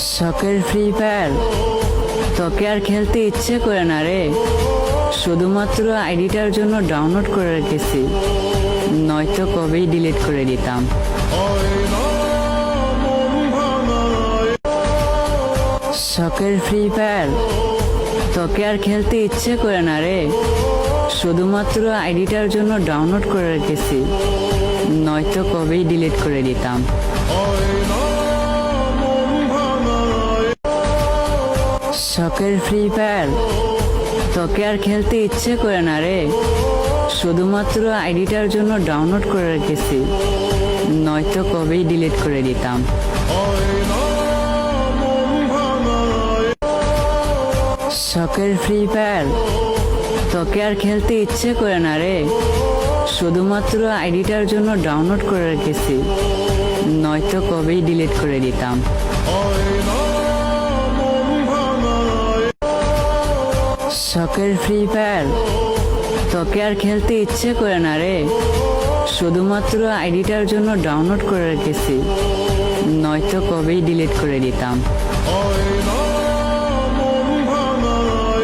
শখের free fire তোকে আর খেলতে ইচ্ছে করে না রে। শুধুমাত্র আইডিটার জন্য ডাউনলোড করে রেখেছি, নয়তো কবেই ডিলিট করে দিতাম। শখের ফ্রি ফায়ার তোকে আর খেলতে ইচ্ছে করে না রে। শুধুমাত্র আইডিটার জন্য ডাউনলোড করে রেখেছি, নয়তো কবেই ডিলিট করে দিতাম। শখের ফ্রি ফায়ার তোকে আর খেলতে ইচ্ছে করে না রে। শুধুমাত্র আইডিটার জন্য ডাউনলোড করে রেখেছি, নয়তো কবেই ডিলিট করে দিতাম। শখের ফ্রি ফায়ার তোকে আর খেলতে ইচ্ছে করে না রে। শুধুমাত্র আইডিটার জন্য ডাউনলোড করে রেখেছি, নয়তো কবেই ডিলিট করে দিতাম। শখের ফ্রি ফায়ার তোকে আর খেলতে ইচ্ছে করে না রে। শুধুমাত্র আইডিটার জন্য ডাউনলোড করে রেখেছি, নয়তো কবেই ডিলিট করে দিতাম। শখের ফ্রি ফায়ার তোকে আর খেলতে ইচ্ছে করে না রে। শুধুমাত্র আইডিটার জন্য ডাউনলোড করে রেখেছি, নয়তো কবেই ডিলিট করে দিতাম। শখের ফ্রি ফায়ার তোকে আর খেলতে ইচ্ছে করে না রে। শুধুমাত্র আইডিটার জন্য ডাউনলোড করে রেখেছি, নয়তো কবেই ডিলিট করে দিতাম।